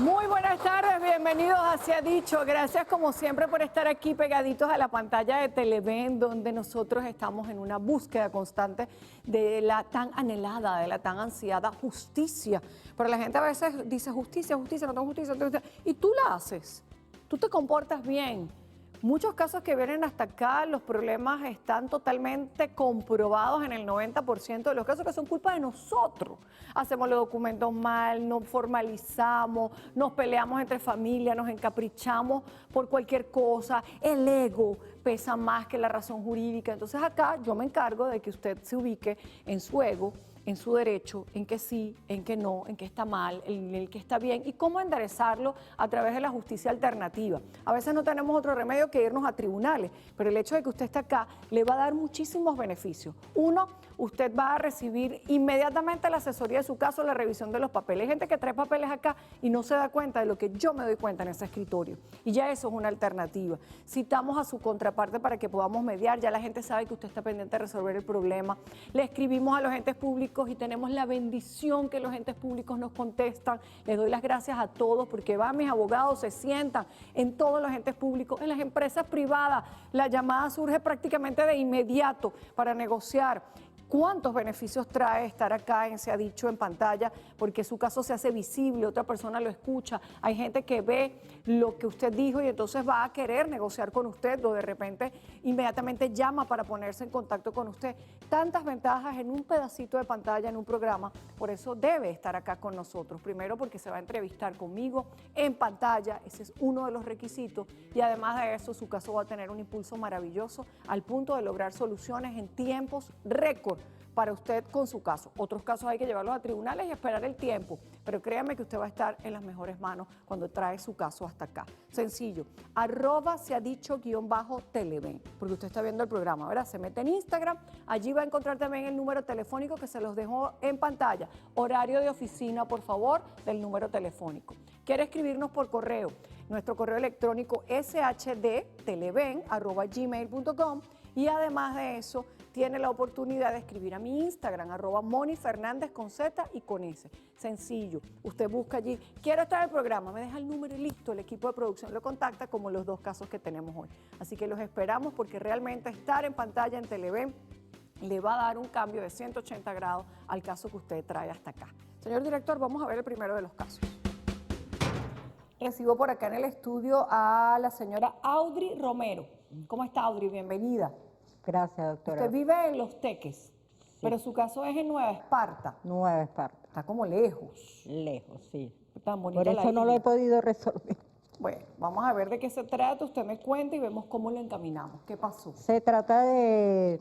Muy buenas tardes, bienvenidos a Se ha Dicho. Gracias como siempre por estar aquí pegaditos a la pantalla de Televen, donde nosotros estamos en una búsqueda constante de la tan anhelada, de la tan ansiada justicia. Pero la gente a veces dice justicia, justicia, no tengo justicia, no tengo justicia, y tú la haces, tú te comportas bien. Muchos casos que vienen hasta acá, los problemas están totalmente comprobados en el 90% de los casos, que son culpa de nosotros. Hacemos los documentos mal, no formalizamos, nos peleamos entre familias, nos encaprichamos por cualquier cosa. El ego pesa más que la razón jurídica. Entonces acá yo me encargo de que usted se ubique en su ego, en su derecho, en que sí, en que no, en que está mal, en el que está bien y cómo enderezarlo a través de la justicia alternativa. A veces no tenemos otro remedio que irnos a tribunales, pero el hecho de que usted esté acá le va a dar muchísimos beneficios. Uno, usted va a recibir inmediatamente la asesoría de su caso, la revisión de los papeles. Hay gente que trae papeles acá y no se da cuenta de lo que yo me doy cuenta en ese escritorio. Y ya eso es una alternativa. Citamos a su contraparte para que podamos mediar. Ya la gente sabe que usted está pendiente de resolver el problema. Le escribimos a los entes públicos y tenemos la bendición que los entes públicos nos contestan. Les doy las gracias a todos porque van mis abogados, se sientan en todos los entes públicos, en las empresas privadas. La llamada surge prácticamente de inmediato para negociar. ¿Cuántos beneficios trae estar acá en Se ha Dicho en pantalla? Porque su caso se hace visible, otra persona lo escucha. Hay gente que ve lo que usted dijo y entonces va a querer negociar con usted o de repente inmediatamente llama para ponerse en contacto con usted. Tantas ventajas en un pedacito de pantalla, en un programa. Por eso debe estar acá con nosotros. Primero porque se va a entrevistar conmigo en pantalla. Ese es uno de los requisitos. Y además de eso, su caso va a tener un impulso maravilloso al punto de lograr soluciones en tiempos récord para usted con su caso. Otros casos hay que llevarlos a tribunales y esperar el tiempo, pero créame que usted va a estar en las mejores manos cuando trae su caso hasta acá. Sencillo, @seadicho_televen, porque usted está viendo el programa, ¿verdad? Se mete en Instagram, allí va a encontrar también el número telefónico que se los dejo en pantalla. Horario de oficina, por favor, del número telefónico. ¿Quiere escribirnos por correo? Nuestro correo electrónico shdteleven@gmail.com y además de eso, tiene la oportunidad de escribir a mi Instagram, @MoniFernández con Z y con S. Sencillo, usted busca allí, quiero estar en el programa, me deja el número y listo, el equipo de producción lo contacta como los dos casos que tenemos hoy. Así que los esperamos porque realmente estar en pantalla en Televen le va a dar un cambio de 180 grados al caso que usted trae hasta acá. Señor director, vamos a ver el primero de los casos. Recibo por acá en el estudio a la señora Audrey Romero. ¿Cómo está, Audrey? Bienvenida. Gracias, doctora. Usted vive en Los Teques, sí, pero su caso es en Nueva Esparta. Nueva Esparta. Está como lejos. Lejos, sí. Tan bonita Por eso la no lo he podido resolver. Bueno, vamos a ver de qué se trata. Usted me cuenta y vemos cómo lo encaminamos. ¿Qué pasó? Se trata de...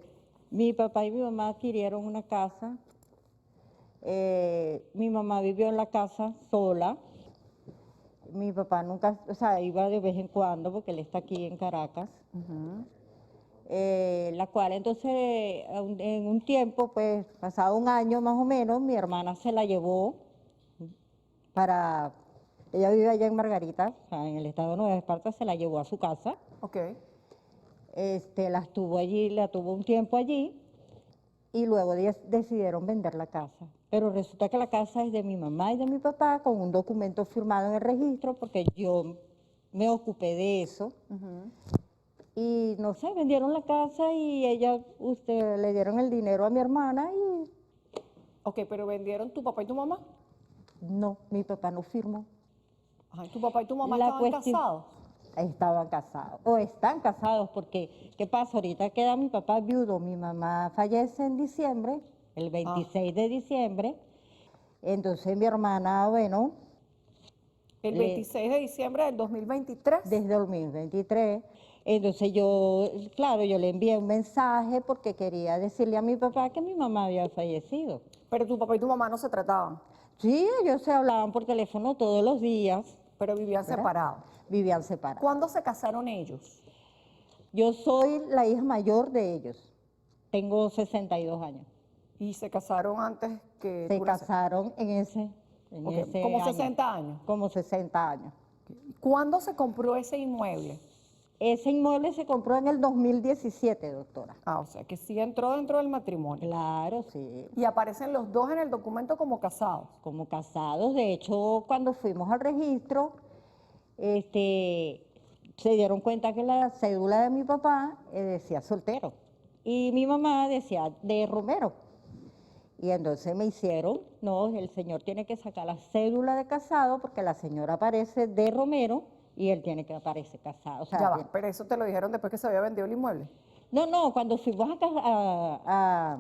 Mi papá y mi mamá adquirieron una casa. Mi mamá vivió en la casa sola. Mi papá nunca, o sea, iba de vez en cuando porque él está aquí en Caracas. La cual entonces en un tiempo, pues pasado un año más o menos, mi hermana se la llevó para, ella vive allá en Margarita, o sea, en el estado de Nueva Esparta, se la llevó a su casa. Ok. La tuvo allí, la tuvo un tiempo allí y luego decidieron vender la casa. Pero resulta que la casa es de mi mamá y de mi papá con un documento firmado en el registro porque yo me ocupé de eso. Y no sé, vendieron la casa y le dieron el dinero a mi hermana y... Ok, pero ¿vendieron tu papá y tu mamá? No, mi papá no firmó. Ajá, ¿y tu papá y tu mamá estaban casados? Estaban casados, o están casados, porque, ¿qué pasa? Ahorita queda mi papá viudo, mi mamá fallece en diciembre, el 26 de diciembre, entonces mi hermana, bueno... El 26 de diciembre del 2023. Desde 2023. Entonces yo le envié un mensaje porque quería decirle a mi papá que mi mamá había fallecido. Pero tu papá y tu mamá no se trataban. Sí, ellos se hablaban por teléfono todos los días. Pero vivían separados. Vivían separados. ¿Cuándo se casaron ellos? Yo soy la hija mayor de ellos. Tengo 62 años. ¿Y se casaron antes que Se casaron en ese ¿Como año. 60 años? Como 60 años. ¿Cuándo se compró ese inmueble? Ese inmueble se compró en el 2017, doctora. Ah, o sea, que sí entró dentro del matrimonio. Claro, sí. Y aparecen los dos en el documento como casados. Como casados. De hecho, cuando fuimos al registro, se dieron cuenta que la cédula de mi papá decía soltero y mi mamá decía de Romero. Y entonces me hicieron, no, el señor tiene que sacar la cédula de casado porque la señora aparece de Romero y él tiene que aparecer casado. O sea, Ya va, pero eso te lo dijeron después que se había vendido el inmueble. no, cuando fuimos a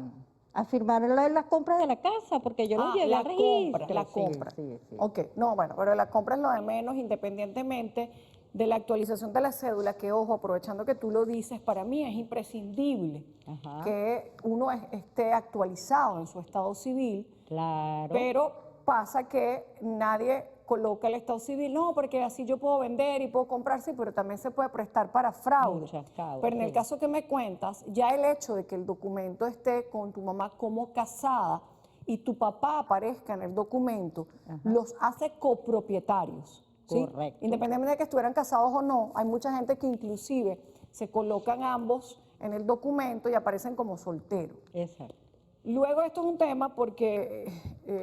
firmar la compra de la casa, porque yo lo llevé la al registro. compra, la Sí, compra. sí, sí. Ok, no, bueno, pero la compra es lo de menos, independientemente de la actualización de la cédula, que ojo, aprovechando que tú lo dices, para mí es imprescindible Ajá. que uno esté actualizado en su estado civil, Claro. pero pasa que nadie coloca el estado civil, no, porque así yo puedo vender y puedo comprar, sí, pero también se puede prestar para fraude. Muchas causas, Pero en el sí. caso que me cuentas, ya el hecho de que el documento esté con tu mamá como casada y tu papá aparezca en el documento, los hace copropietarios. ¿sí? Correcto. Independientemente de que estuvieran casados o no, hay mucha gente que inclusive se colocan ambos en el documento y aparecen como solteros. Exacto. Luego esto es un tema porque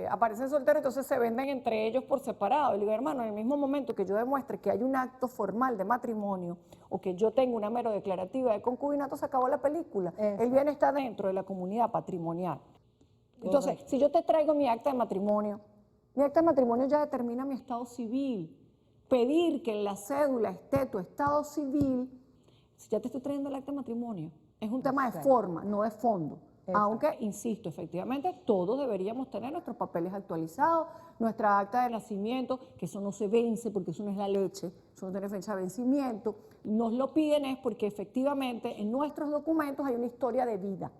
aparecen solteros, entonces se venden entre ellos por separado. Y le digo, hermano, en el mismo momento que yo demuestre que hay un acto formal de matrimonio o que yo tengo una mero declarativa de concubinato, se acabó la película. Exacto. El bien está dentro de la comunidad patrimonial. Entonces, Correcto. si yo te traigo mi acta de matrimonio ya determina mi estado civil. Pedir que en la cédula esté tu estado civil, si ya te estoy trayendo el acta de matrimonio, es un tema de Exacto. forma, no de fondo. Exacto. Aunque, insisto, efectivamente, todos deberíamos tener nuestros papeles actualizados, nuestra acta de nacimiento, que eso no se vence porque eso no es la leche, eso no tiene fecha de vencimiento. Nos lo piden es porque efectivamente en nuestros documentos hay una historia de vida.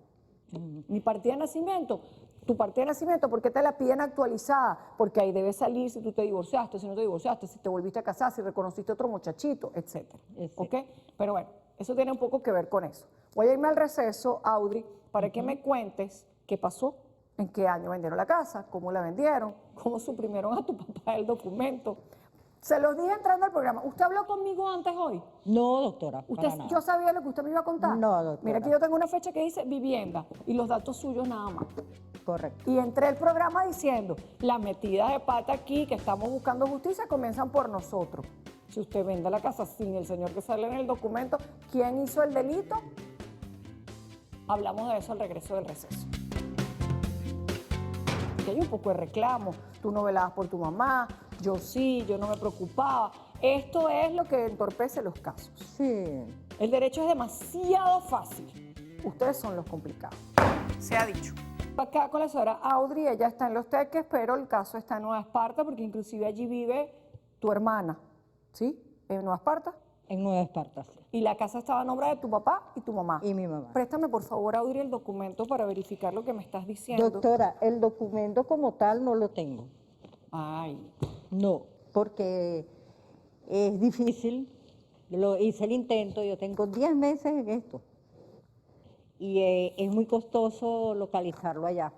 Mi partida de nacimiento, tu partida de nacimiento, ¿por qué te la piden actualizada? Porque ahí debe salir si tú te divorciaste, si no te divorciaste, si te volviste a casar, si reconociste otro muchachito, etcétera. ¿Ok? Pero bueno, eso tiene un poco que ver con eso. Voy a irme al receso, Audrey, para que me cuentes qué pasó, en qué año vendieron la casa, cómo la vendieron, cómo suprimieron a tu papá el documento. Se los dije entrando al programa. ¿Usted habló conmigo antes hoy? No, doctora, para nada. Yo sabía lo que usted me iba a contar. No, doctora. Mira, aquí yo tengo una fecha que dice vivienda y los datos suyos nada más. Correcto. Y entré al programa diciendo, las metidas de pata aquí que estamos buscando justicia comienzan por nosotros. Si usted vende la casa sin el señor que sale en el documento, ¿quién hizo el delito? Hablamos de eso al regreso del receso. Que hay un poco de reclamo, tú no velabas por tu mamá, yo sí, yo no me preocupaba. Esto es lo que entorpece los casos. Sí. El derecho es demasiado fácil. Ustedes son los complicados. Se ha dicho. Acá con la señora Audrey, ella está en Los Teques, pero el caso está en Nueva Esparta, porque inclusive allí vive tu hermana, ¿sí? En Nueva Esparta. En Nueva Esparta, sí. Y la casa estaba a nombre de tu papá y tu mamá. Y mi mamá. Préstame, por favor, Audrey, el documento para verificar lo que me estás diciendo. Doctora, el documento como tal no lo tengo. Ay, No, porque es difícil. Hice el intento, yo tengo 10 meses en esto. Y es muy costoso localizarlo allá.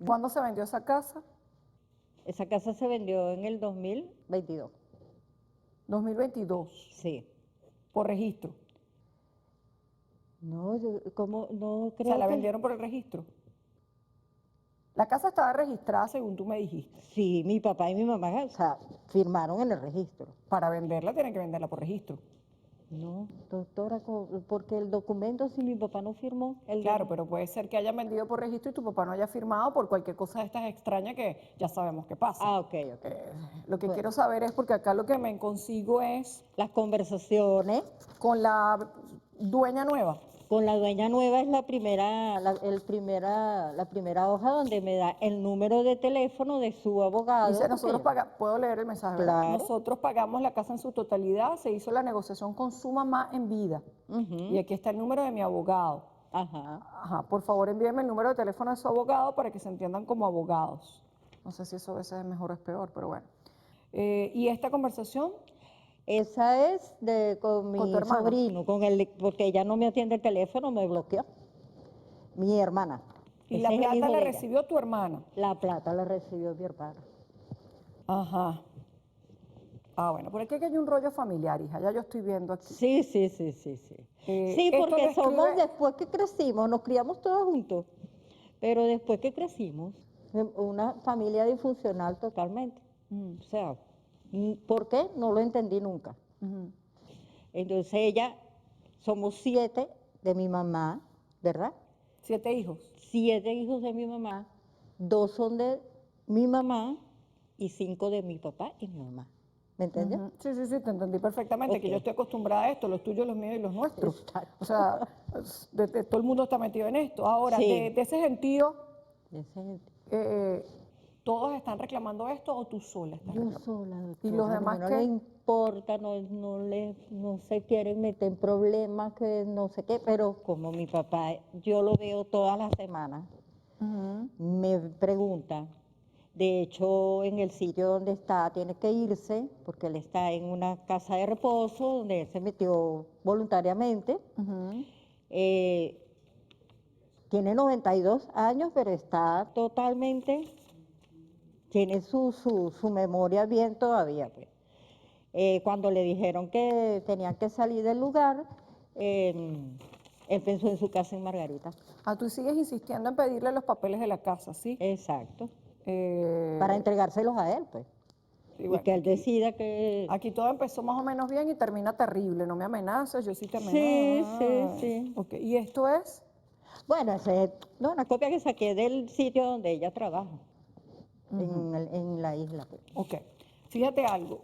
¿cuándo se vendió esa casa? Esa casa se vendió en el 2022. 2022, Sí. por registro. No, ¿cómo? No O creo sea, la que... vendieron por el registro. La casa estaba registrada según tú me dijiste. Sí, mi papá y mi mamá, o sea, firmaron en el registro. Para venderla tienen que venderla por registro. No, doctora, porque el documento, si mi papá no firmó, Claro, pero puede ser que hayan vendido por registro y tu papá no haya firmado por cualquier cosa de estas extrañas que ya sabemos que pasa. Ah, ok, ok. Lo que Bueno. quiero saber es, porque acá lo que me consigo es Las conversaciones con la dueña nueva. con la dueña nueva es la primera hoja donde me da el número de teléfono de su abogado. Dice, nosotros pagamos, puedo leer el mensaje, ¿verdad? Claro. Nosotros pagamos la casa en su totalidad, se hizo la negociación con su mamá en vida. Y aquí está el número de mi abogado. Ajá. Ajá, por favor envíenme el número de teléfono de su abogado para que se entiendan como abogados. No sé si eso a veces es mejor o es peor, pero bueno. ¿Y esta conversación? Esa es con mi ¿Con tu hermano? sobrino, porque ella no me atiende el teléfono, me bloqueó. Mi hermana. Y Ese la es el plata hijo la de ella. recibió tu hermana. La plata la recibió mi hermana. Ajá. Ah, bueno, por aquí hay un rollo familiar, hija, ya yo estoy viendo aquí. Sí. Sí, Esto porque somos describe- después que crecimos, nos criamos todos juntos, pero después que crecimos, una familia disfuncional totalmente. O sea, ¿por qué? No lo entendí nunca. Ujú. Entonces ella, somos 7 de mi mamá, ¿verdad? 7 hijos. 7 hijos de mi mamá, 2 son de mi mamá y 5 de mi papá y mi mamá. ¿Me entiendes? Ujú. Sí, te entendí perfectamente, que Ok. yo estoy acostumbrada a esto, los tuyos, los míos y los nuestros. Exacto. O sea, todo el mundo está metido en esto. Ahora, Sí. de ese gentío, Ese- eh, ¿todos están reclamando esto o tú sola estás Yo reclamando? sola, ¿Y doctora, los demás no qué? le importa, no se quieren meter en problemas, que no sé qué, pero como mi papá, yo lo veo todas las semanas, Ujú. me pregunta, de hecho en el sitio donde está tiene que irse, porque él está en una casa de reposo donde él se metió voluntariamente. Ujú. Eh, Tiene 92 años, pero está totalmente, tiene su memoria bien todavía, pues. Cuando le dijeron que tenían que salir del lugar, él pensó en su casa en Margarita. Ah, tú sigues insistiendo en pedirle los papeles de la casa, ¿sí? Exacto. Eh, Para entregárselos a él, pues. y Y bueno, que él decida que... aquí todo empezó más o menos bien y termina terrible. No me amenazas, yo sí te Sí, amenazo. sí. Ok, ¿y esto es? Bueno, esa es no, una copia que saqué del sitio donde ella trabaja, en la isla, pues. Ok, fíjate algo.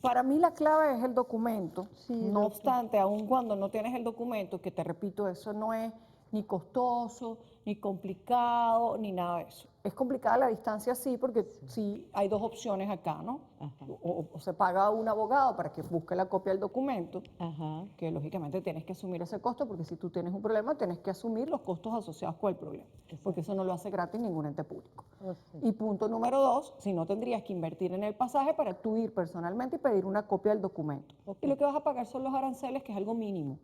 Para mí la clave es el documento. Sí, No doctor. obstante, aun cuando no tienes el documento, que te repito, eso no es ni costoso, ni complicado, ni nada de eso. Es complicada la distancia, sí, porque sí hay dos opciones acá, ¿no? Ajá. O se paga a un abogado para que busque la copia del documento, Ajá. que lógicamente tienes que asumir ese costo, porque si tú tienes un problema, tienes que asumir los costos asociados con el problema, porque eso no lo hace gratis ningún ente público. Oh, sí. Y punto número 2, si no tendrías que invertir en el pasaje para tú ir personalmente y pedir una copia del documento. Ok. Y lo que vas a pagar son los aranceles, que es algo mínimo.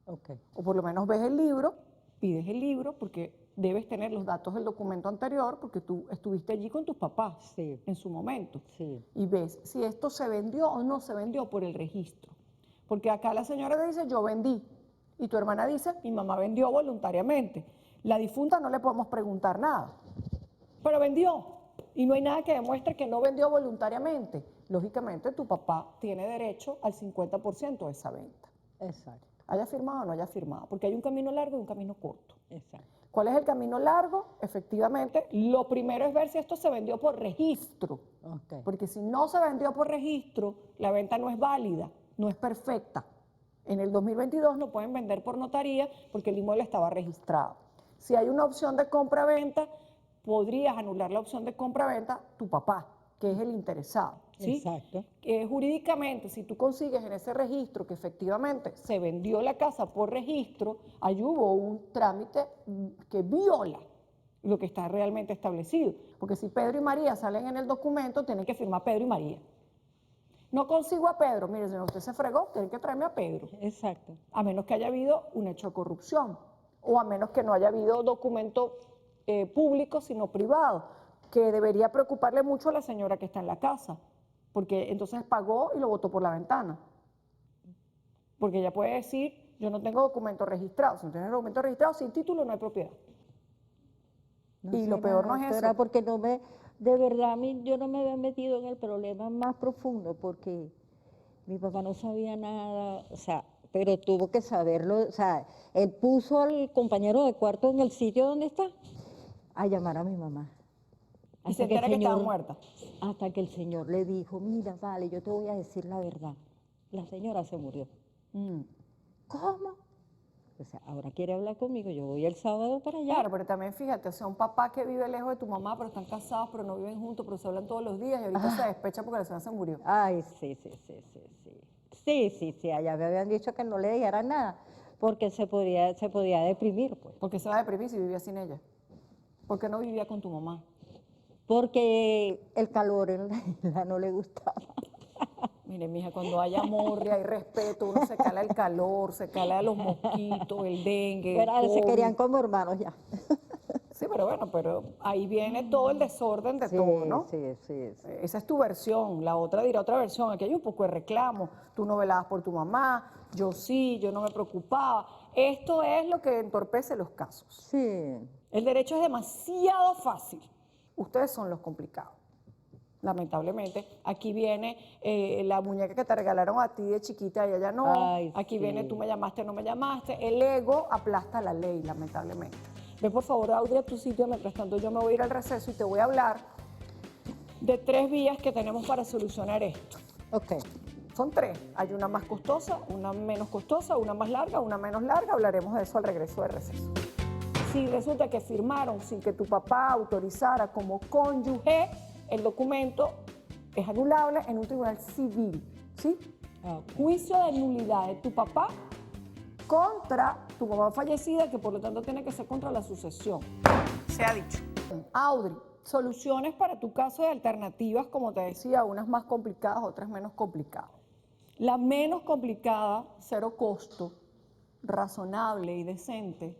Ok. O por lo menos ves el libro, pides el libro, porque debes tener los datos del documento anterior, porque tú estuviste allí con tus papás Sí. en su momento. Sí. Y ves si esto se vendió o no se vendió por el registro. Porque acá la señora te dice, yo vendí. Y tu hermana dice, mi mamá vendió voluntariamente. La difunta no le podemos preguntar nada. Pero vendió. Y no hay nada que demuestre que no vendió voluntariamente. Lógicamente, tu papá tiene derecho al 50% de esa venta. Exacto. Haya firmado o no haya firmado. Porque hay un camino largo y un camino corto. Exacto. ¿Cuál es el camino largo? Efectivamente, lo primero es ver si esto se vendió por registro. Ok. Porque si no se vendió por registro, la venta no es válida, no es perfecta. En el 2022 no pueden vender por notaría porque el inmueble estaba registrado. Si hay una opción de compra-venta, podrías anular la opción de compra-venta tu papá, que es el interesado. ¿sí? Exacto. Jurídicamente, si tú consigues en ese registro que efectivamente se vendió la casa por registro, ahí hubo un trámite que viola lo que está realmente establecido. Porque si Pedro y María salen en el documento, tienen que firmar Pedro y María. No consigo a Pedro, mire, señor, usted se fregó, tienen que traerme a Pedro. Exacto. A menos que haya habido un hecho de corrupción, o a menos que no haya habido documento público, sino privado, que debería preocuparle mucho a la señora que está en la casa, porque entonces pagó y lo botó por la ventana. Porque ella puede decir, yo no tengo documento registrado. Si no tienes documento registrado, sin título no hay propiedad. No Y sé lo peor nada, no es doctora, eso. porque de verdad, yo no me había metido en el problema más profundo, porque mi papá no sabía nada, o sea, pero tuvo que saberlo, o sea, él puso al compañero de cuarto en el sitio donde está a llamar a mi mamá. Y se Hasta que el entera que estaba señor, muerta. hasta que el señor le dijo, mira, vale, yo te voy a decir la verdad. La señora se murió. ¿Cómo? O sea, ahora quiere hablar conmigo, yo voy el sábado para allá. Claro, pero también fíjate, o sea, un papá que vive lejos de tu mamá, pero están casados, pero no viven juntos, pero se hablan todos los días y ahorita se despecha porque la señora se murió. Ay, sí. Sí, allá me habían dicho que no le dijeran nada, porque se podía deprimir, pues. ¿Por qué se va a deprimir si vivía sin ella? ¿Por qué no vivía con tu mamá? Porque el calor en la isla no le gustaba. Mire, mija, cuando hay amor y hay respeto, uno se cala el calor, se cala los mosquitos, el dengue, el Pero se COVID. querían como hermanos ya. Sí, pero bueno, pero ahí viene todo el desorden de Sí, todo, ¿no? sí, sí, sí. Esa es tu versión, la otra dirá otra versión. Aquí hay un poco de reclamo, tú no velabas por tu mamá, yo sí, yo no me preocupaba. Esto es lo que entorpece los casos. Sí, El derecho es demasiado fácil, ustedes son los complicados. Lamentablemente, aquí viene la muñeca que te regalaron a ti de chiquita y ella no. Ay, Aquí sí. viene tú me llamaste, no me llamaste. El ego aplasta la ley, lamentablemente. Ve por favor, Audrey, a tu sitio. Mientras tanto, yo me voy a ir al receso y te voy a hablar de 3 vías que tenemos para solucionar esto. ok. Son 3. Hay una más costosa, una menos costosa, una más larga, una menos larga. Hablaremos de eso al regreso del receso. Si resulta que firmaron sin que tu papá autorizara como cónyuge, el documento es anulable en un tribunal civil, ¿sí? Ok. Juicio de nulidad de tu papá contra tu mamá fallecida, que por lo tanto tiene que ser contra la sucesión. Se ha dicho. Audrey, soluciones para tu caso de alternativas, como te decía, unas más complicadas, otras menos complicadas. La menos complicada, cero costo, razonable y decente,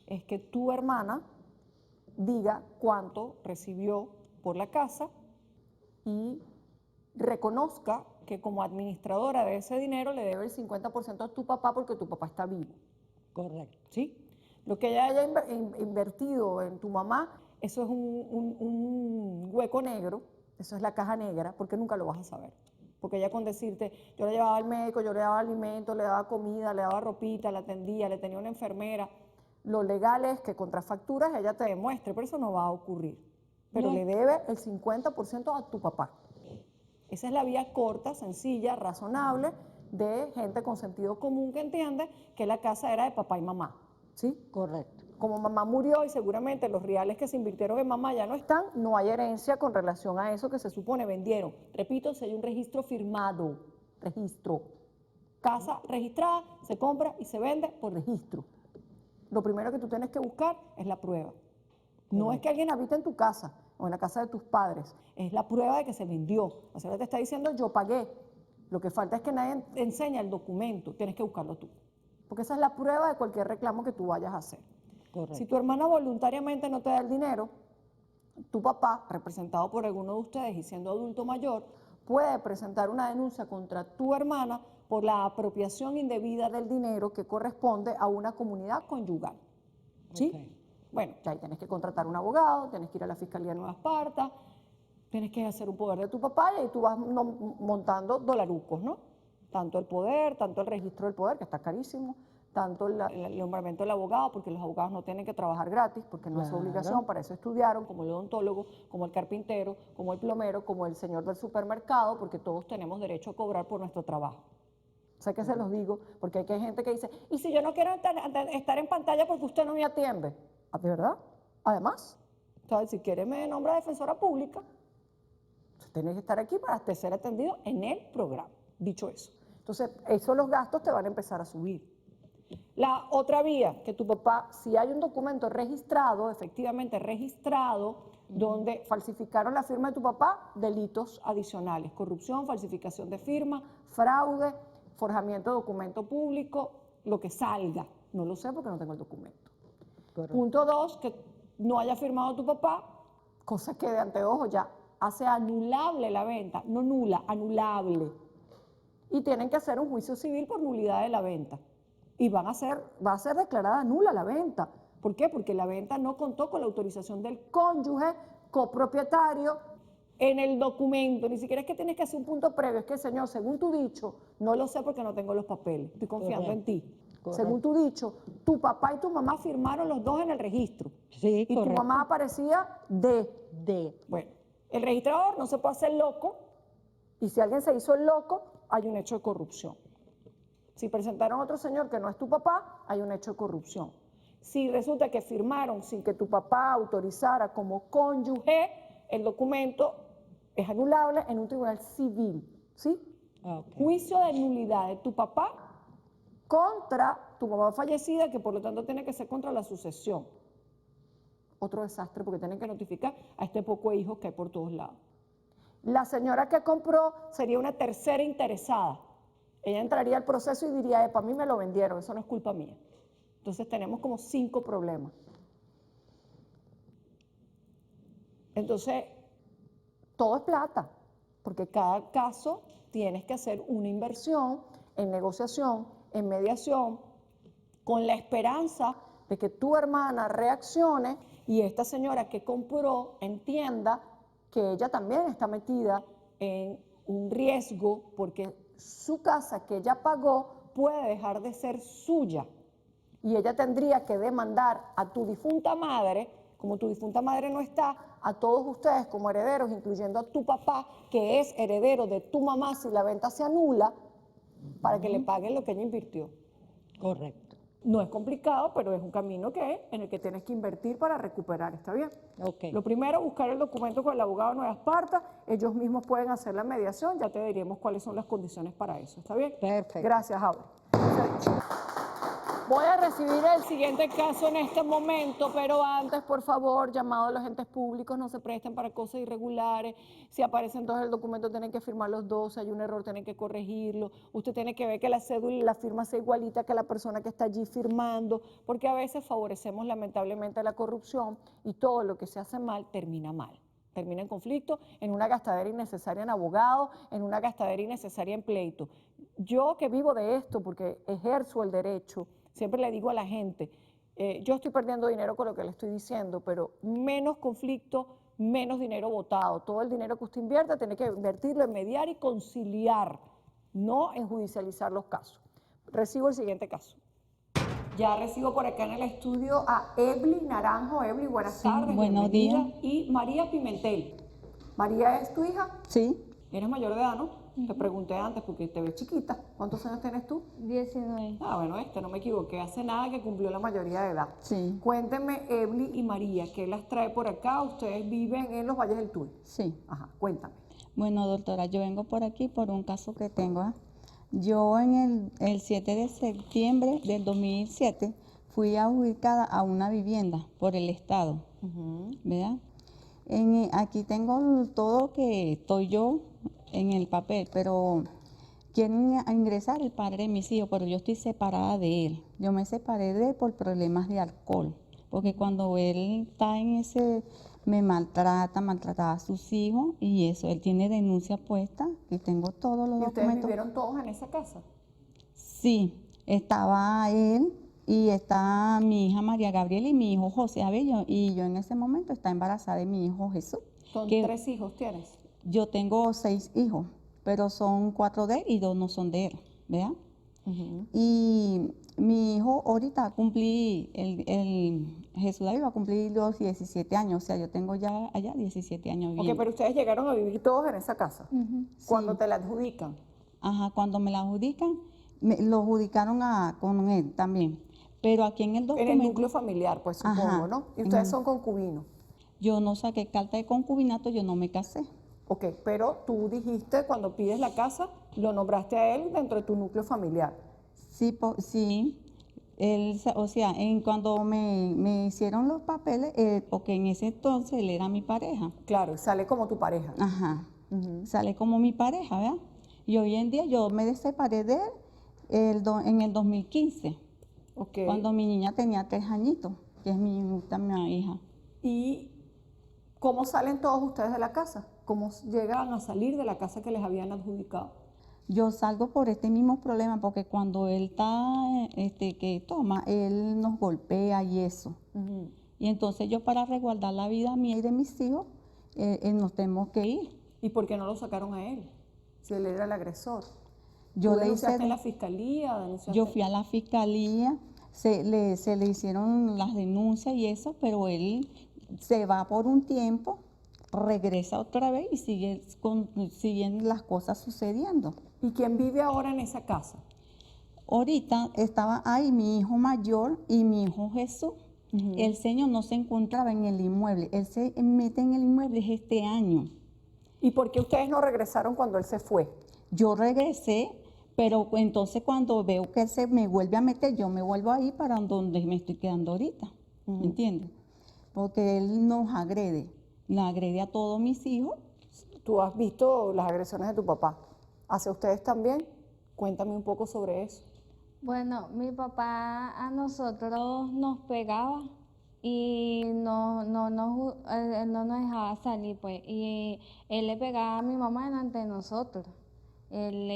es que tu hermana diga cuánto recibió por la casa y reconozca que como administradora de ese dinero le debe el 50% a tu papá porque tu papá está vivo. Correcto. ¿Sí? Lo que ella haya invertido en tu mamá, eso es un hueco negro, eso es la caja negra, porque nunca lo vas a saber. Porque ella con decirte, yo le llevaba al médico, yo le daba alimento, le daba comida, le daba ropita, la atendía, le tenía una enfermera, lo legal es que contra facturas ella te demuestre, pero eso no va a ocurrir. Pero No. le debe el 50% a tu papá. Esa es la vía corta, sencilla, razonable, de gente con sentido común que entiende que la casa era de papá y mamá, ¿sí? Correcto. Como mamá murió y seguramente los reales que se invirtieron en mamá ya no están, no hay herencia con relación a eso que se supone vendieron. Repito, si hay un registro firmado, registro. Casa registrada, se compra y se vende por registro. Lo primero que tú tienes que buscar es la prueba. No es que alguien habite en tu casa o en la casa de tus padres, es la prueba de que se vendió. La señora te está diciendo, yo pagué. Lo que falta es que nadie te enseña el documento, tienes que buscarlo tú. Porque esa es la prueba de cualquier reclamo que tú vayas a hacer. Correcto. Si tu hermana voluntariamente no te da el dinero, tu papá, representado por alguno de ustedes y siendo adulto mayor, puede presentar una denuncia contra tu hermana por la apropiación indebida del dinero que corresponde a una comunidad conyugal. ¿Sí? Ok. Bueno, ya ahí tienes que contratar un abogado, tienes que ir a la Fiscalía de Nueva Esparta, tienes que hacer un poder de tu papá y ahí tú vas montando dolarucos, ¿no? Tanto el poder, tanto el registro del poder, que está carísimo, tanto el nombramiento del abogado, porque los abogados no tienen que trabajar gratis, porque no es su Claro. obligación, para eso estudiaron, como el odontólogo, como el carpintero, como el plomero, como el señor del supermercado, porque todos tenemos derecho a cobrar por nuestro trabajo. Sé que se los digo, porque hay gente que dice, ¿y si yo no quiero estar en pantalla porque usted no me atiende? ¿Ah, de verdad? Además, entonces, si quiere me nombra defensora pública, tienes que estar aquí para ser atendido en el programa. Dicho eso. Entonces, los gastos te van a empezar a subir. La otra vía, que tu papá, si hay un documento registrado, efectivamente registrado, donde falsificaron la firma de tu papá, delitos adicionales, corrupción, falsificación de firma, fraude, forjamiento de documento público, lo que salga. No lo sé porque no tengo el documento. Correcto. Punto 2, que no haya firmado tu papá, cosa que de anteojo ya hace anulable la venta, no nula, anulable. Y tienen que hacer un juicio civil por nulidad de la venta. Y va a ser declarada nula la venta. ¿Por qué? Porque la venta no contó con la autorización del cónyuge copropietario en el documento. Ni siquiera es que tienes que hacer un punto previo, es que, señor, según tu dicho, no lo sé porque no tengo los papeles, estoy confiando en ti. Correcto. Según tu dicho, tu papá y tu mamá firmaron los dos en el registro. Sí, y correcto. tu mamá aparecía de. Bueno, el registrador no se puede hacer loco, y si alguien se hizo el loco, hay un hecho de corrupción. Si presentaron a otro señor que no es tu papá, hay un hecho de corrupción. Si resulta que firmaron sin que tu papá autorizara como cónyuge, el documento es anulable en un tribunal civil, ¿sí? Ok. Juicio de nulidad de tu papá contra tu mamá fallecida, que por lo tanto tiene que ser contra la sucesión. Otro desastre porque tienen que notificar a este poco hijo que hay por todos lados. La señora que compró sería una tercera interesada. Ella entraría al proceso y diría, para mí me lo vendieron, eso no es culpa mía. Entonces tenemos como 5 problemas. Entonces, todo es plata, porque cada caso tienes que hacer una inversión en negociación, en mediación, con la esperanza de que tu hermana reaccione y esta señora que compró entienda que ella también está metida en un riesgo porque su casa que ella pagó puede dejar de ser suya y ella tendría que demandar a tu difunta madre, como tu difunta madre no está, a todos ustedes como herederos, incluyendo a tu papá, que es heredero de tu mamá si la venta se anula, para que le paguen lo que ella invirtió. Correcto. No es complicado, pero es un camino en el que tienes que invertir para recuperar, ¿está bien? Ok. Lo primero, buscar el documento con el abogado de Nueva Esparta, ellos mismos pueden hacer la mediación, ya te diríamos cuáles son las condiciones para eso, ¿está bien? Perfecto. Gracias, Aure. Voy a recibir el siguiente caso en este momento, pero antes, por favor, llamado a los entes públicos, no se presten para cosas irregulares. Si aparecen dos el documento, tienen que firmar los dos. Si hay un error, tienen que corregirlo. Usted tiene que ver que la cédula y la firma sea igualita que la persona que está allí firmando, porque a veces favorecemos lamentablemente la corrupción y todo lo que se hace mal termina mal. Termina en conflicto, en una gastadera innecesaria en abogados, en una gastadera innecesaria en pleito. Yo que vivo de esto porque ejerzo el derecho, siempre le digo a la gente, yo estoy perdiendo dinero con lo que le estoy diciendo, pero menos conflicto, menos dinero botado. Todo el dinero que usted invierta tiene que invertirlo en mediar y conciliar, no en judicializar los casos. Recibo el siguiente caso. Ya recibo por acá en el estudio a Ebli Naranjo. Ebli, buenas tardes, buenos bienvenida. días. Y María Pimentel. ¿María es tu hija? Sí. ¿Eres mayor de edad, no? Te pregunté antes porque te ves chiquita. ¿Cuántos años tienes tú? 19. Ah, bueno, no me equivoqué. Hace nada que cumplió la mayoría de edad. Sí. Cuéntenme, Ebli y María, ¿qué las trae por acá? Ustedes viven en los Valles del Tuy. Sí. Ajá, cuéntame. Bueno, doctora, yo vengo por aquí por un caso que tengo. Yo en el 7 de septiembre del 2007 fui ubicada a una vivienda por el Estado, ¿verdad? Aquí tengo todo que estoy yo en el papel, pero quieren ingresar el padre de mis hijos, pero yo estoy separada de él. Yo me separé de él por problemas de alcohol, porque cuando él está en ese, maltrataba a sus hijos y eso, él tiene denuncia puesta y tengo todos los ¿Y ustedes documentos. vivieron todos en esa casa? Sí, estaba él y está mi hija María Gabriela y mi hijo José Abello, y yo en ese momento estaba embarazada de mi hijo Jesús. ¿Son que 3 hijos tienes? Yo tengo 6 hijos, pero son 4 de él y 2 no son de él, ¿verdad? Y mi hijo ahorita Jesús David va a cumplir los 17 años, o sea, yo tengo ya allá 17 años viviendo. Ok, pero ustedes llegaron a vivir todos en esa casa. Cuando Sí. te la adjudican. Ajá, cuando me la adjudican, lo adjudicaron con él también. Pero aquí en el En documento, el núcleo familiar, pues supongo, Ajá. ¿no? Y ustedes son concubinos. yo no saqué carta de concubinato, yo no me casé. Ok, pero tú dijiste cuando pides la casa, lo nombraste a él dentro de tu núcleo familiar. Sí, sí. O sea, cuando me hicieron los papeles, porque en ese entonces él era mi pareja. Claro, y sale como tu pareja. Ajá. Sale como mi pareja, ¿verdad? Y hoy en día yo me separé de él en el 2015, Ok. cuando mi niña tenía 3 añitos, que es mi hija. ¿Y cómo salen todos ustedes de la casa? ¿Cómo llegan a salir de la casa que les habían adjudicado? Yo salgo por este mismo problema, porque cuando él está, que toma, él nos golpea y eso. Y entonces yo, para resguardar la vida mía y de mis hijos, nos tenemos que ir. ¿Y por qué no lo sacaron a él? Si él era el agresor. Yo ¿Tú le hice, denunciaste en la fiscalía? ¿Denunciaste? yo fui a la fiscalía, se le hicieron las denuncias y eso, pero él se va por un tiempo, regresa otra vez y siguen las cosas sucediendo. ¿Y quién vive ahora en esa casa? Ahorita estaba ahí mi hijo mayor y mi hijo Jesús. El señor no se encontraba en el inmueble, él se mete en el inmueble este año. ¿Y por qué ustedes no regresaron cuando él se fue? Yo regresé, pero entonces cuando veo que él se me vuelve a meter, yo me vuelvo ahí para donde me estoy quedando ahorita, ¿me entiendes? Porque él nos agrede a todos mis hijos. ¿Tú has visto las agresiones de tu papá? ¿Hacia ustedes también? Cuéntame un poco sobre eso. Bueno, mi papá a nosotros nos pegaba y él no nos dejaba salir, pues, y él le pegaba a mi mamá delante de nosotros. Él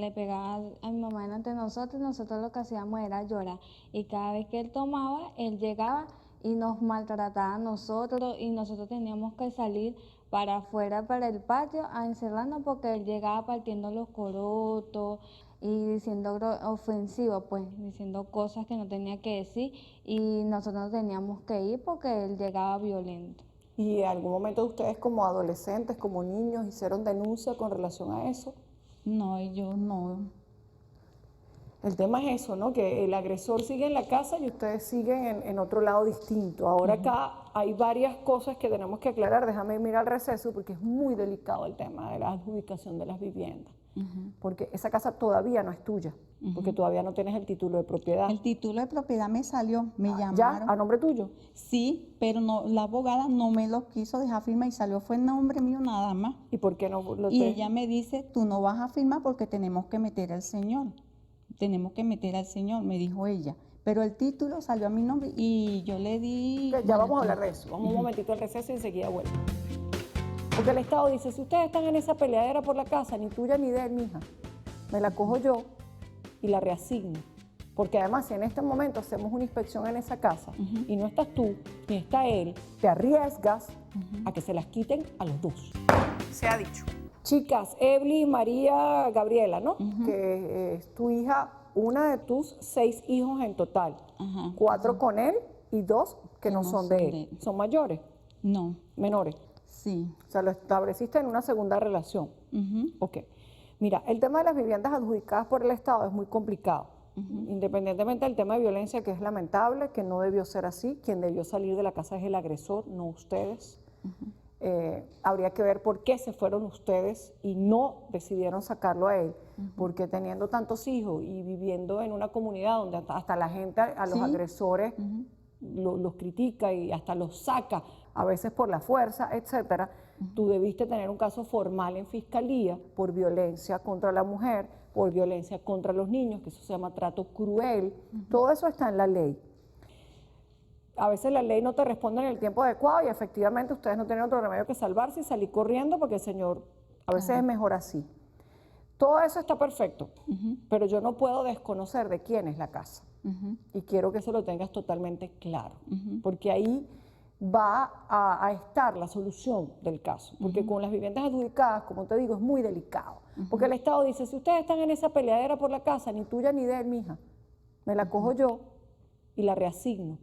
le pegaba a mi mamá delante de nosotros y nosotros lo que hacíamos era llorar. Y cada vez que él tomaba, él llegaba y nos maltrataba a nosotros y nosotros teníamos que salir para afuera, para el patio, a encerrarnos porque él llegaba partiendo los corotos y diciendo ofensivos, pues diciendo cosas que no tenía que decir y nosotros teníamos que ir porque él llegaba violento. ¿Y en algún momento ustedes como adolescentes, como niños, hicieron denuncia con relación a eso? No, yo no. El tema es eso, ¿no? Que el agresor sigue en la casa y ustedes siguen en otro lado distinto. Ahora acá hay varias cosas que tenemos que aclarar. Déjame mirar al receso porque es muy delicado el tema de la adjudicación de las viviendas. Porque esa casa todavía no es tuya, porque todavía no tienes el título de propiedad. El título de propiedad me salió, me ¿Ya? llamaron. ¿A nombre tuyo? Sí, pero no, la abogada no me lo quiso dejar firmar y salió fue el nombre mío nada más. ¿Y por qué no lo Y ella me dice, tú no vas a firmar porque tenemos que meter al señor. Tenemos que meter al señor, me dijo ella. Pero el título salió a mi nombre y yo le di... Ya bueno, vamos a hablar de eso. Vamos un momentito al receso y enseguida vuelvo. Porque el Estado dice, si ustedes están en esa peleadera por la casa, ni tuya ni de él, mija, me la cojo yo y la reasigno. Porque además, si en este momento hacemos una inspección en esa casa y no estás tú ni está él, te arriesgas a que se las quiten a los dos. Se ha dicho. Chicas, Evelyn, María, Gabriela, ¿no? Que es tu hija, una de tus 6 hijos en total. 4 con él y 2 que no son de él. ¿Son mayores? No, ¿Menores? sí. O sea, lo estableciste en una segunda relación. Ok. Mira, el tema de las viviendas adjudicadas por el Estado es muy complicado. Independientemente del tema de violencia, que es lamentable, que no debió ser así, quien debió salir de la casa es el agresor, no ustedes. Habría que ver por qué se fueron ustedes y no decidieron sacarlo a él, porque teniendo tantos hijos y viviendo en una comunidad donde hasta la gente a los agresores los critica y hasta los saca, a veces por la fuerza, etcétera, tú debiste tener un caso formal en fiscalía por violencia contra la mujer, por violencia contra los niños, que eso se llama trato cruel, todo eso está en la ley. A veces la ley no te responde en el tiempo adecuado y efectivamente ustedes no tienen otro remedio que salvarse y salir corriendo porque el Señor a veces es mejor así. Todo eso está perfecto, pero yo no puedo desconocer de quién es la casa. Y quiero que eso lo tengas totalmente claro, porque ahí va a estar la solución del caso, porque con las viviendas adjudicadas, como te digo, es muy delicado, porque el Estado dice, si ustedes están en esa peleadera por la casa, ni tuya ni de él, mija, me la cojo yo y la reasigno.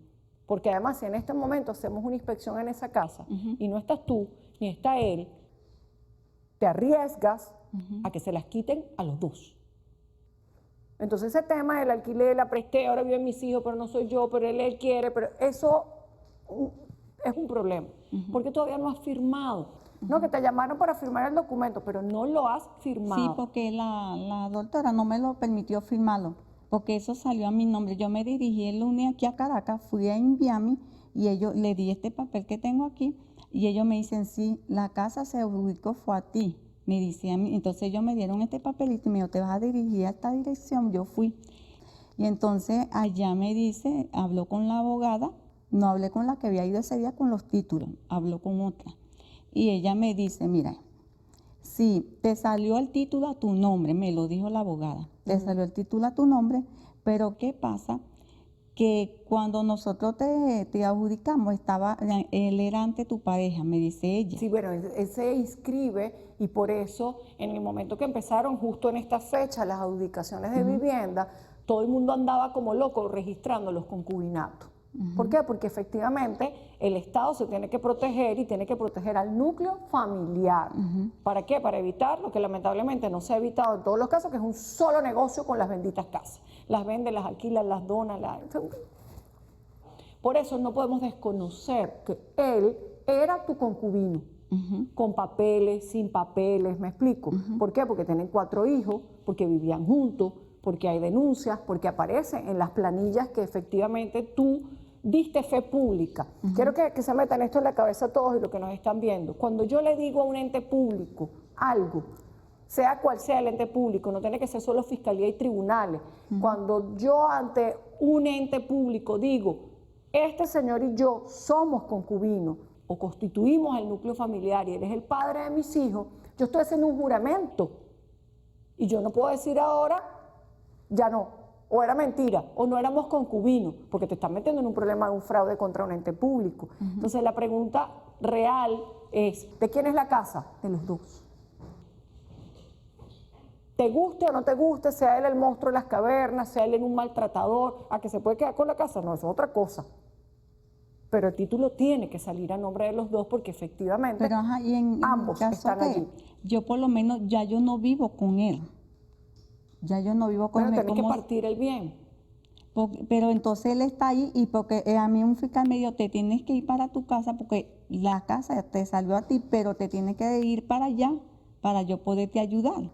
Porque además, si en este momento hacemos una inspección en esa casa y no estás tú, ni está él, te arriesgas a que se las quiten a los dos. Entonces ese tema del alquiler, la presté, ahora viven mis hijos, pero no soy yo, pero él quiere, pero eso es un problema, porque todavía no has firmado. No, que te llamaron para firmar el documento, pero no lo has firmado. Sí, porque la doctora no me lo permitió firmarlo, porque eso salió a mi nombre. Yo me dirigí el lunes aquí a Caracas, fui a Inviami y ellos le di este papel que tengo aquí y ellos me dicen, sí, la casa se ubicó, fue a ti. Me decían, entonces ellos me dieron este papelito y me dijo, te vas a dirigir a esta dirección. Yo fui. Y entonces allá me dice, habló con la abogada, no hablé con la que había ido ese día con los títulos, habló con otra. Y ella me dice, mira, sí, te salió el título a tu nombre, me lo dijo la abogada, te salió el título a tu nombre, pero ¿qué pasa? Que cuando nosotros te adjudicamos, él era ante tu pareja, me dice ella. Sí, bueno, él se inscribe y por eso en el momento que empezaron justo en esta fecha las adjudicaciones de vivienda, todo el mundo andaba como loco registrando los concubinatos. ¿Por qué? Porque efectivamente el Estado se tiene que proteger y tiene que proteger al núcleo familiar. ¿Para qué? Para evitar lo que lamentablemente no se ha evitado en todos los casos, que es un solo negocio con las benditas casas. Las vende, las alquila, las dona. Por eso no podemos desconocer que él era tu concubino, con papeles, sin papeles, ¿me explico? ¿Por qué? Porque tienen 4 hijos, porque vivían juntos, porque hay denuncias, porque aparecen en las planillas que efectivamente tú diste fe pública. Quiero que se metan esto en la cabeza a todos y los que nos están viendo. Cuando yo le digo a un ente público algo, sea cual sea el ente público, no tiene que ser solo fiscalía y tribunales. Cuando yo ante un ente público digo, este señor y yo somos concubinos o constituimos el núcleo familiar y él es el padre de mis hijos, yo estoy haciendo un juramento y yo no puedo decir ahora, ya no, o era mentira, o no éramos concubinos, porque te estás metiendo en un problema de un fraude contra un ente público. Entonces la pregunta real es, ¿de quién es la casa? De los dos. Te guste o no te guste, sea él el monstruo de las cavernas, sea él un maltratador, a que se puede quedar con la casa, no, eso es otra cosa. Pero el título tiene que salir a nombre de los dos porque efectivamente Pero ajá, y en ambos el caso están que allí. yo por lo menos ya yo no vivo con él. Ya yo no vivo con Pero él. tienes que partir el bien. Pero entonces él está ahí y porque a mí un fiscal me dijo, te tienes que ir para tu casa porque la casa te salió a ti, pero te tienes que ir para allá para yo poderte ayudar.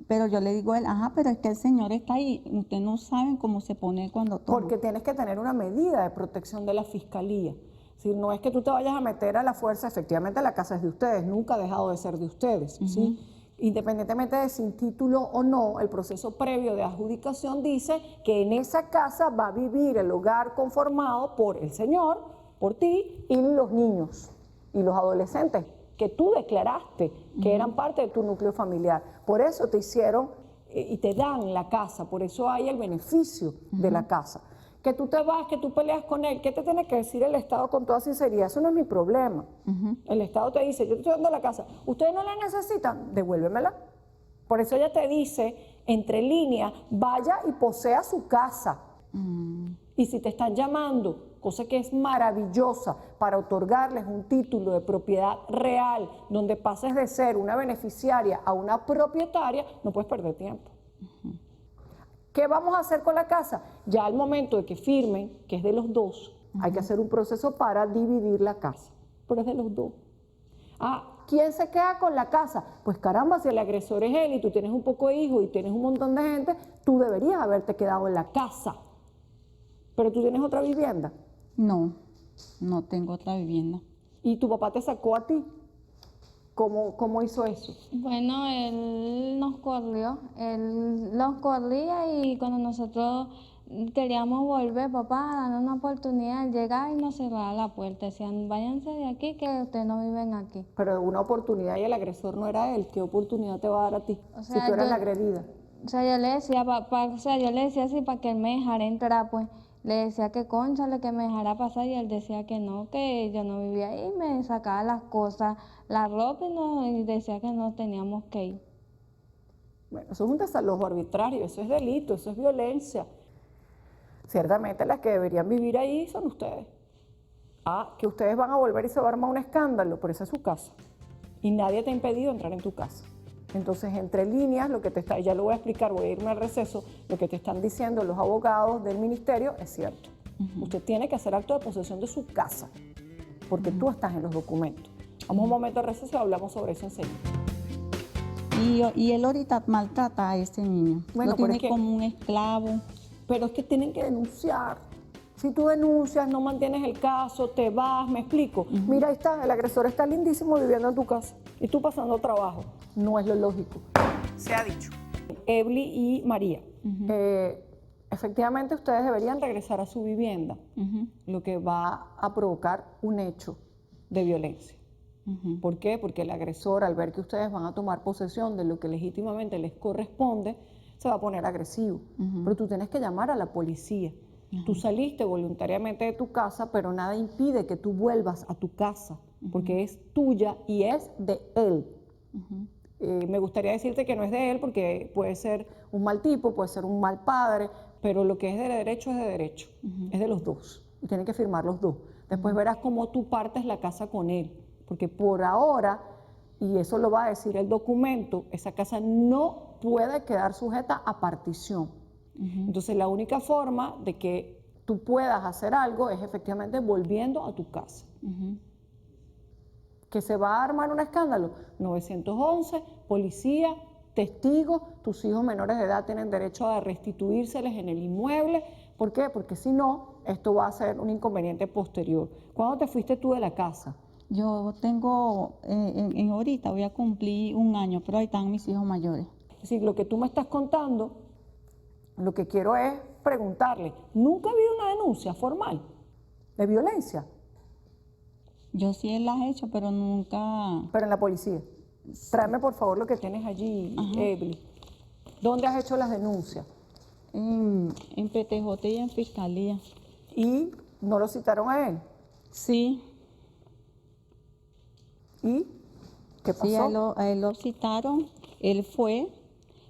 Pero yo le digo a él, ajá, pero es que el señor está ahí, ustedes no saben cómo se pone cuando toma. Porque tienes que tener una medida de protección de la fiscalía. Si no es que tú te vayas a meter a la fuerza, efectivamente la casa es de ustedes, nunca ha dejado de ser de ustedes, ¿sí? Independientemente de sin título o no, el proceso previo de adjudicación dice que en esa casa va a vivir el hogar conformado por el señor, por ti y los niños y los adolescentes que tú declaraste que eran parte de tu núcleo familiar. Por eso te hicieron y te dan la casa, por eso hay el beneficio de la casa. Que tú te vas, que tú peleas con él, ¿qué te tiene que decir el Estado con toda sinceridad? Eso no es mi problema. El Estado te dice, yo te estoy dando la casa, ustedes no la necesitan, devuélvemela. Por eso ella te dice, entre líneas, vaya y posea su casa. Y si te están llamando, cosa que es maravillosa, para otorgarles un título de propiedad real, donde pases de ser una beneficiaria a una propietaria, no puedes perder tiempo. ¿Qué vamos a hacer con la casa? Ya al momento de que firmen, que es de los dos, hay que hacer un proceso para dividir la casa, pero es de los dos. ¿Quién se queda con la casa? Pues caramba, si el agresor es él y tú tienes un poco de hijos y tienes un montón de gente, tú deberías haberte quedado en la casa. Pero tú tienes otra vivienda. No, no tengo otra vivienda. Y tu papá te sacó a ti. ¿Cómo hizo eso? Bueno, él nos corría y cuando nosotros queríamos volver, papá, dando una oportunidad, él llegaba y nos cerraba la puerta, decían, váyanse de aquí que ustedes no viven aquí. Pero una oportunidad y el agresor no era él, ¿qué oportunidad te va a dar a ti? O sea, si tú eras la agredida. O sea, yo le decía, yo le decía así para que él me dejara entrar, pues, le decía que cónchale, que me dejara pasar y él decía que no, que yo no vivía ahí, me sacaba las cosas, la ropa y decía que no teníamos que ir. Bueno, eso es un desalojo arbitrario, eso es delito, eso es violencia. Ciertamente las que deberían vivir ahí son ustedes. Que ustedes van a volver y se va a armar un escándalo, pero esa es su casa. Y nadie te ha impedido entrar en tu casa. Entonces, entre líneas, lo que te está, ya lo voy a explicar, voy a irme al receso, lo que te están diciendo los abogados del ministerio es cierto. Usted tiene que hacer acto de posesión de su casa, porque tú estás en los documentos. Vamos a un momento de receso y hablamos sobre eso enseguida. Y él ahorita maltrata a ese niño. Bueno, lo pero tiene es que- como un esclavo. Pero es que tienen que denunciar. Si tú denuncias, no mantienes el caso, te vas, me explico. Mira, ahí está, el agresor está lindísimo viviendo en tu casa y tú pasando trabajo. No es lo lógico. Se ha dicho. Ebli y María, efectivamente ustedes deberían regresar a su vivienda, lo que va a provocar un hecho de violencia. ¿Por qué? Porque el agresor, al ver que ustedes van a tomar posesión de lo que legítimamente les corresponde, se va a poner agresivo. Pero tú tienes que llamar a la policía. Tú saliste voluntariamente de tu casa, pero nada impide que tú vuelvas a tu casa, porque es tuya y es de él. Me gustaría decirte que no es de él, porque puede ser un mal tipo, puede ser un mal padre, pero lo que es de derecho es de derecho, es de los dos, y tienen que firmar los dos. Después verás cómo tú partes la casa con él, porque por ahora, y eso lo va a decir el documento, esa casa no puede quedar sujeta a partición. Entonces la única forma de que tú puedas hacer algo es efectivamente volviendo a tu casa. ¿Que se va a armar un escándalo? 911, policía, testigos, tus hijos menores de edad tienen derecho a restituírseles en el inmueble. ¿Por qué? Porque si no, esto va a ser un inconveniente posterior. ¿Cuándo te fuiste tú de la casa? Yo tengo, ahorita voy a cumplir 1 año, pero ahí están mis hijos mayores. Es decir, lo que tú me estás contando, lo que quiero es preguntarle, ¿nunca ha habido una denuncia formal? de violencia, Yo sí las he hecho, pero nunca. pero en la policía. Tráeme por favor lo que tienes allí, Evelyn. ¿Dónde has hecho las denuncias? En PTJ y en Fiscalía. Y no lo citaron a él. Sí, ¿Y qué pasó? sí, a él lo citaron, él fue,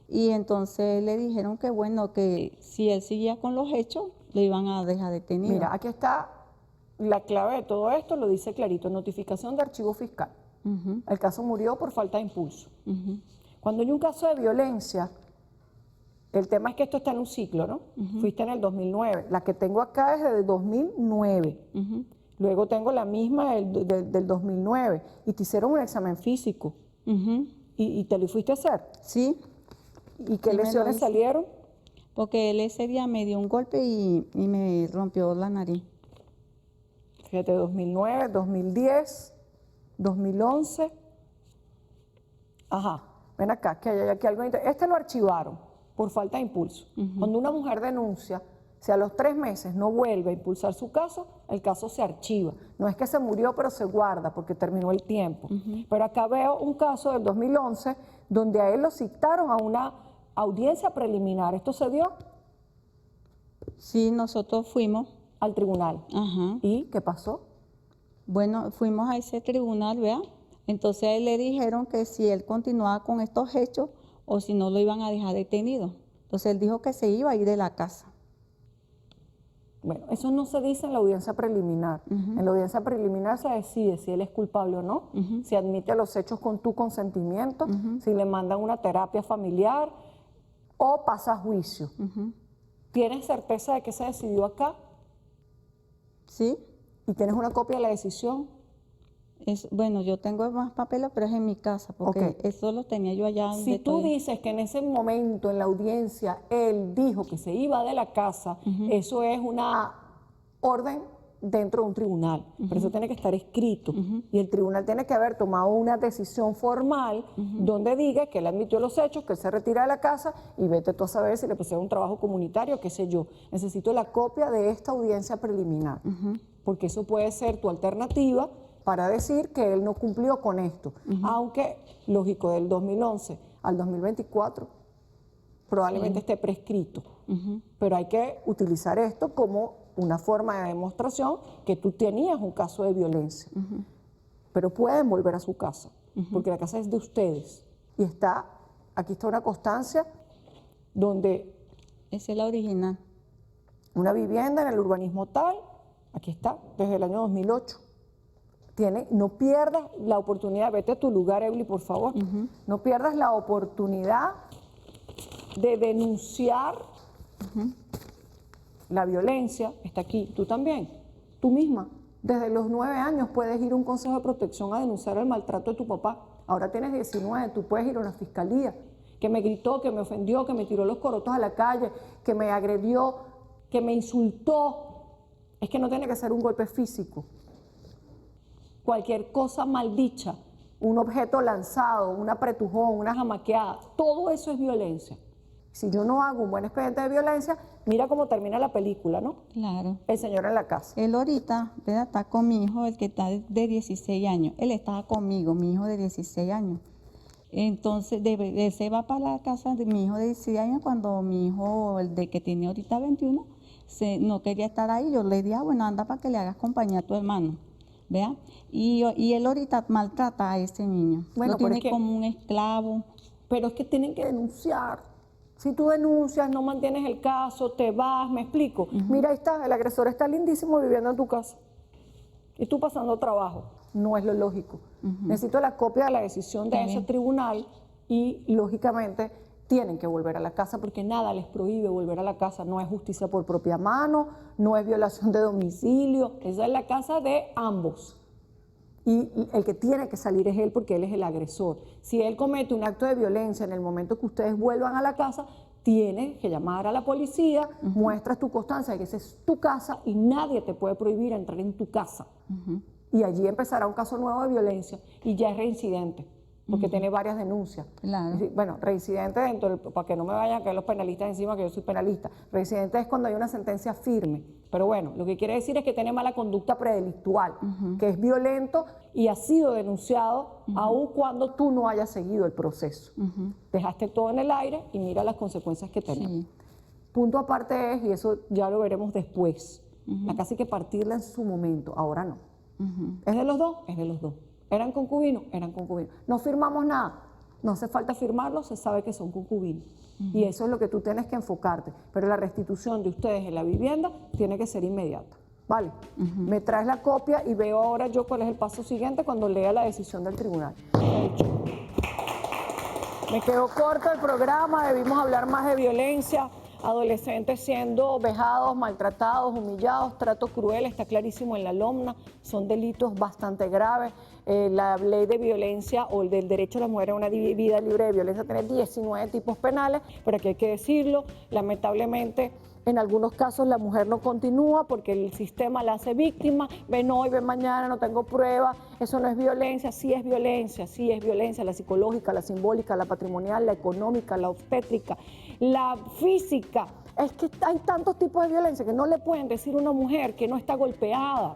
y entonces le dijeron que bueno, que si él seguía con los hechos, lo iban a dejar detenido. Mira, aquí está la clave de todo esto, lo dice clarito, notificación de archivo fiscal. Ujú, El caso murió por falta de impulso. ujú, Cuando hay un caso de violencia, el tema es que esto está en un ciclo, ¿no? Fuiste en el 2009. La que tengo acá es del 2009. ujú, Luego tengo la misma del 2009. Y te hicieron un examen físico. ujú. Y te lo fuiste a hacer. Sí, ¿Y qué Sí, me lo lesiones hice. salieron? porque él ese día me dio un golpe y me rompió la nariz. Fíjate, 2009, 2010, 2011. Ajá, ven acá, que hay aquí algo. Este lo archivaron por falta de impulso. Cuando una mujer denuncia, si a los 3 meses no vuelve a impulsar su caso, el caso se archiva. No es que se murió, pero se guarda porque terminó el tiempo. Pero acá veo un caso del 2011 donde a él lo citaron a una audiencia preliminar. ¿Esto se dio? Sí, nosotros fuimos, Al tribunal. ajá. ¿Y qué pasó? Bueno, fuimos a ese tribunal, ¿verdad? Entonces a él le dijeron que si él continuaba con estos hechos o si no lo iban a dejar detenido. Entonces él dijo que se iba a ir de la casa. Bueno, eso no se dice en la audiencia preliminar. En la audiencia preliminar se decide si él es culpable o no, si admite los hechos con tu consentimiento, si le mandan una terapia familiar o pasa a juicio. ¿Tienes certeza de que se decidió acá? ¿Sí? ¿Y tienes una copia de la decisión? Bueno, yo tengo más papeles, pero es en mi casa, porque Ok. eso lo tenía yo allá. Si donde tú estoy. dices que en ese momento en la audiencia él dijo que se iba de la casa, eso es una orden dentro de un tribunal, pero eso tiene que estar escrito y el tribunal tiene que haber tomado una decisión formal donde diga que él admitió los hechos, que él se retira de la casa y vete tú a saber si le pusieron un trabajo comunitario, qué sé yo. Necesito la copia de esta audiencia preliminar, porque eso puede ser tu alternativa para decir que él no cumplió con esto, aunque, lógico, del 2011 al 2024 probablemente esté prescrito, pero hay que utilizar esto como una forma de demostración que tú tenías un caso de violencia, pero pueden volver a su casa, porque la casa es de ustedes, y aquí está una constancia donde Esa es la original. una vivienda en el urbanismo tal, aquí está, desde el año 2008. No pierdas la oportunidad, vete a tu lugar, Evelyn, por favor. No pierdas la oportunidad de denunciar la violencia. Está aquí, tú también, tú misma. Desde los 9 años puedes ir a un consejo de protección a denunciar el maltrato de tu papá. Ahora tienes 19, tú puedes ir a una fiscalía. Que me gritó, que me ofendió, que me tiró los corotos a la calle, que me agredió, que me insultó. Es que no tiene que ser un golpe físico. Cualquier cosa maldicha, un objeto lanzado, un apretujón, una jamaqueada, todo eso es violencia. Si yo no hago un buen expediente de violencia, mira cómo termina la película, ¿no? Claro. El señor en la casa. Él ahorita, ¿verdad? Está con mi hijo, el que está de 16 años. Él estaba conmigo, mi hijo de 16 años. Entonces, él se va para la casa de mi hijo de 16 años cuando mi hijo, el de que tiene ahorita 21, no quería estar ahí. Yo le dije, bueno, anda para que le hagas compañía a tu hermano. ¿Vea? Y él ahorita maltrata a ese niño. Bueno, Lo pero tiene es que- como un esclavo. Pero es que tienen que denunciar. Si tú denuncias, no mantienes el caso, te vas, me explico. Mira, ahí está, el agresor está lindísimo viviendo en tu casa. Y tú pasando trabajo. No es lo lógico. Necesito la copia de la decisión de Está ese bien. tribunal y, lógicamente, tienen que volver a la casa porque nada les prohíbe volver a la casa. No es justicia por propia mano, no es violación de domicilio. Esa es la casa de ambos. Y el que tiene que salir es él porque él es el agresor. Si él comete un acto de violencia en el momento que ustedes vuelvan a la casa, tienes que llamar a la policía, muestras tu constancia de que esa es tu casa y nadie te puede prohibir entrar en tu casa. Y allí empezará un caso nuevo de violencia y ya es reincidente. porque tiene varias denuncias. Claro. Bueno, reincidente para que no me vayan a caer los penalistas encima, que yo soy penalista. Reincidente es cuando hay una sentencia firme. Pero bueno, lo que quiere decir es que tiene mala conducta predelictual, que es violento y ha sido denunciado aun cuando tú no hayas seguido el proceso. Dejaste todo en el aire y mira las consecuencias que tenemos. Sí. Punto aparte es, y eso ya lo veremos después, la casa hay que partirla en su momento, ahora no. ¿Es de los dos? Es de los dos. ¿Eran concubinos? Eran concubinos. No firmamos nada. No hace falta firmarlo, se sabe que son concubinos. Y eso es lo que tú tienes que enfocarte. Pero la restitución de ustedes en la vivienda tiene que ser inmediata. ¿Vale? Me traes la copia y veo ahora yo cuál es el paso siguiente cuando lea la decisión del tribunal. Me quedó corto el programa, debimos hablar más de violencia, adolescentes siendo vejados, maltratados, humillados, trato cruel, está clarísimo en la LOMNA, son delitos bastante graves. La ley de violencia o el del derecho de la mujer a una vida libre de violencia tiene 19 tipos penales, pero aquí hay que decirlo, lamentablemente en algunos casos la mujer no continúa porque el sistema la hace víctima, ven hoy, ven mañana, no tengo pruebas, eso no es violencia, sí es violencia, la psicológica, la simbólica, la patrimonial, la económica, la obstétrica, la física. Es que hay tantos tipos de violencia que no le pueden decir a una mujer que no está golpeada,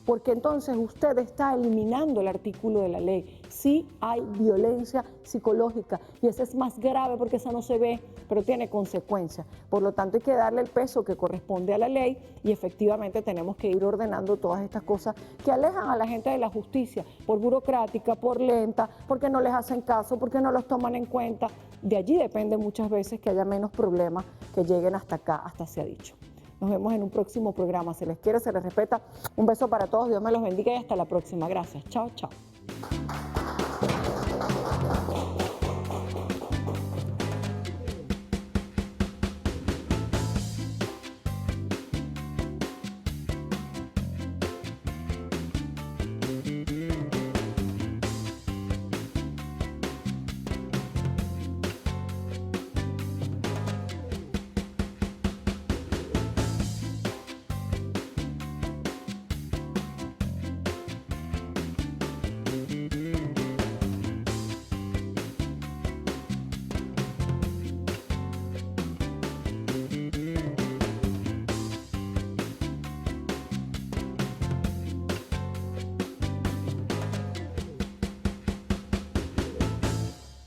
porque entonces usted está eliminando el artículo de la ley. Sí hay violencia psicológica y esa es más grave porque esa no se ve, pero tiene consecuencias. Por lo tanto, hay que darle el peso que corresponde a la ley y efectivamente tenemos que ir ordenando todas estas cosas que alejan a la gente de la justicia por burocrática, por lenta, porque no les hacen caso, porque no los toman en cuenta. De allí depende muchas veces que haya menos problemas que lleguen hasta acá, hasta se ha dicho. Nos vemos en un próximo programa. Se les quiere, se les respeta. Un beso para todos. Dios me los bendiga y hasta la próxima. Gracias. Chao, chao.